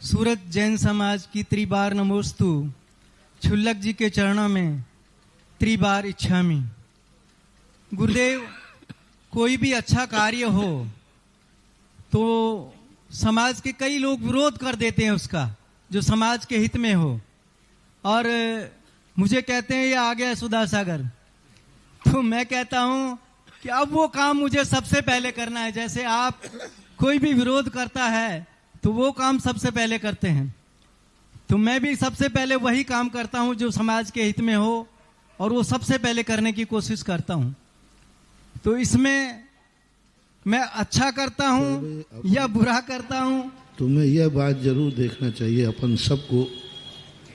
सूरत जैन समाज की त्रिबार नमोस्तु छुल्लक जी के चरणों में त्रिबार इच्छामि। गुरुदेव, कोई भी अच्छा कार्य हो तो समाज के कई लोग विरोध कर देते हैं उसका, जो समाज के हित में हो, और मुझे कहते हैं ये आ गया सुधा सागर। तो मैं कहता हूं कि अब वो काम मुझे सबसे पहले करना है। जैसे आप कोई भी विरोध करता है तो वो काम सबसे पहले करते हैं, तो मैं भी सबसे पहले वही काम करता हूं जो समाज के हित में हो, और वो सबसे पहले करने की कोशिश करता हूं। तो इसमें मैं अच्छा करता हूं या बुरा करता हूं। तुम्हें यह बात जरूर देखना चाहिए अपन सबको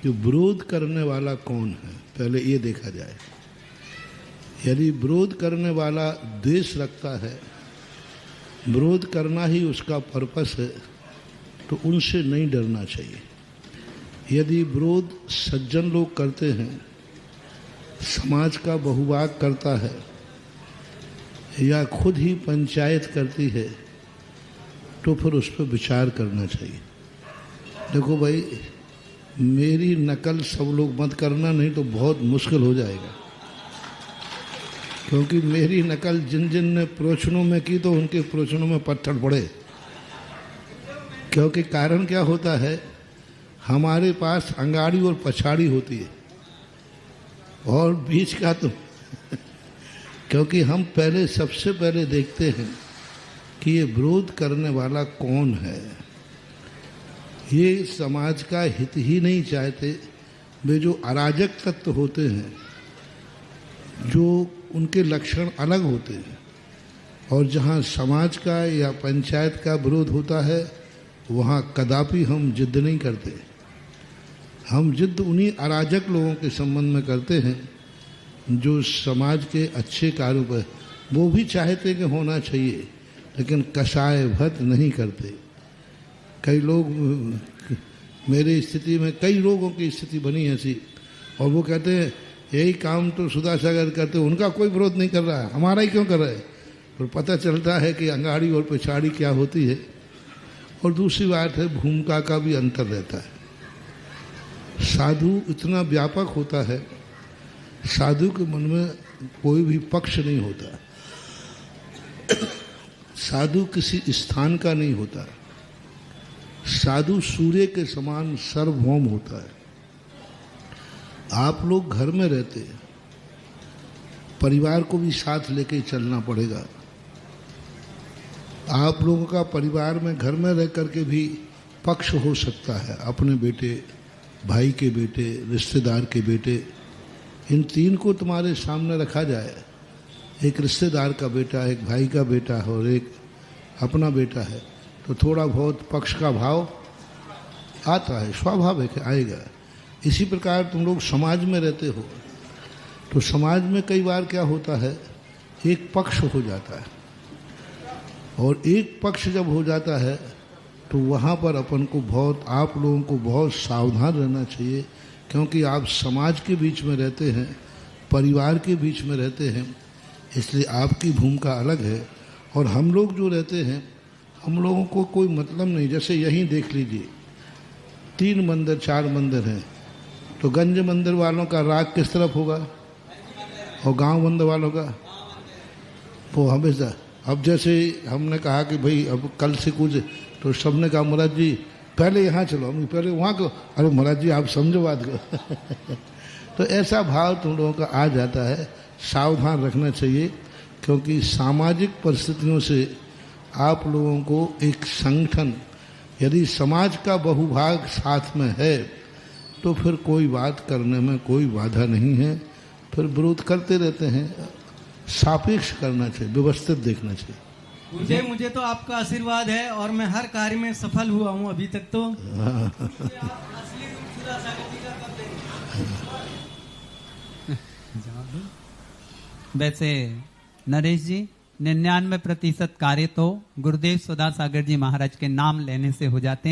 कि विरोध करने वाला कौन है, पहले ये देखा जाए। यदि विरोध करने वाला द्वेष रखता है, विरोध करना ही उसका पर्पस है, तो उनसे नहीं डरना चाहिए। यदि विरोध सज्जन लोग करते हैं, समाज का बहुभाग करता है, या खुद ही पंचायत करती है, तो फिर उस पर विचार करना चाहिए। देखो भाई, मेरी नकल सब लोग मत करना, नहीं तो बहुत मुश्किल हो जाएगा। क्योंकि मेरी नकल जिन जिन ने प्रवचनों में की तो उनके प्रवचनों में पत्थर पड़े। क्योंकि कारण क्या होता है, हमारे पास अंगाड़ी और पछाड़ी होती है, और बीच का तो क्योंकि हम पहले सबसे पहले देखते हैं कि ये विरोध करने वाला कौन है। ये समाज का हित ही नहीं चाहते। वे जो अराजक तत्व होते हैं, जो उनके लक्षण अलग होते हैं, और जहाँ समाज का या पंचायत का विरोध होता है, वहाँ कदापि हम जिद नहीं करते। हम जिद उन्हीं अराजक लोगों के संबंध में करते हैं जो समाज के अच्छे कार्यों पर, वो भी चाहते कि होना चाहिए, लेकिन कसायवत नहीं करते। कई लोग, मेरी स्थिति में कई लोगों की स्थिति बनी ऐसी, और वो कहते हैं यही काम तो सुधा सागर करते, उनका कोई विरोध नहीं कर रहा है, हमारा ही क्यों कर रहा है। और पता चलता है कि अंगाड़ी और पिछाड़ी क्या होती है। और दूसरी बात है, भूमिका का भी अंतर रहता है। साधु इतना व्यापक होता है, साधु के मन में कोई भी पक्ष नहीं होता। साधु किसी स्थान का नहीं होता। साधु सूर्य के समान सर्वभौम होता है। आप लोग घर में रहते हैं, परिवार को भी साथ लेके चलना पड़ेगा। आप लोगों का परिवार में घर में रह करके भी पक्ष हो सकता है, अपने बेटे, भाई के बेटे, रिश्तेदार के बेटे। इन तीन को तुम्हारे सामने रखा जाए, एक रिश्तेदार का बेटा, एक भाई का बेटा है और एक अपना बेटा है, तो थोड़ा बहुत पक्ष का भाव आता है, स्वाभाविक है, आएगा। इसी प्रकार तुम लोग समाज में रहते हो, तो समाज में कई बार क्या होता है, एक पक्ष हो जाता है, और एक पक्ष जब हो जाता है तो वहाँ पर अपन को बहुत, आप लोगों को बहुत सावधान रहना चाहिए। क्योंकि आप समाज के बीच में रहते हैं, परिवार के बीच में रहते हैं, इसलिए आपकी भूमिका अलग है। और हम लोग जो रहते हैं, हम लोगों को कोई मतलब नहीं। जैसे यहीं देख लीजिए, 3 मंदिर 4 मंदिर हैं, तो गंज मंदिर वालों का राग किस तरफ होगा, और गांव मंदिर वालों का वो हमेशा। अब जैसे हमने कहा कि भाई अब कल से कुछ, तो सबने कहा महाराज जी पहले यहाँ चलो, हम पहले वहाँ को, अरे महाराज जी आप समझो बात को। तो ऐसा भाव तुम लोगों का आ जाता है। सावधान रखना चाहिए, क्योंकि सामाजिक परिस्थितियों से आप लोगों को एक संगठन, यदि समाज का बहुभाग साथ में है, तो फिर कोई बात करने में कोई बाधा नहीं है। फिर विरोध करते रहते हैं, सापेक्ष करना चाहिए, व्यवस्थित देखना चाहिए। मुझे तो आपका आशीर्वाद है, और मैं हर कार्य में सफल हुआ हूँ अभी तक तो। वैसे नरेश जी, 99% कार्य तो गुरुदेव सुधा सागर जी महाराज के नाम लेने से हो जाते हैं।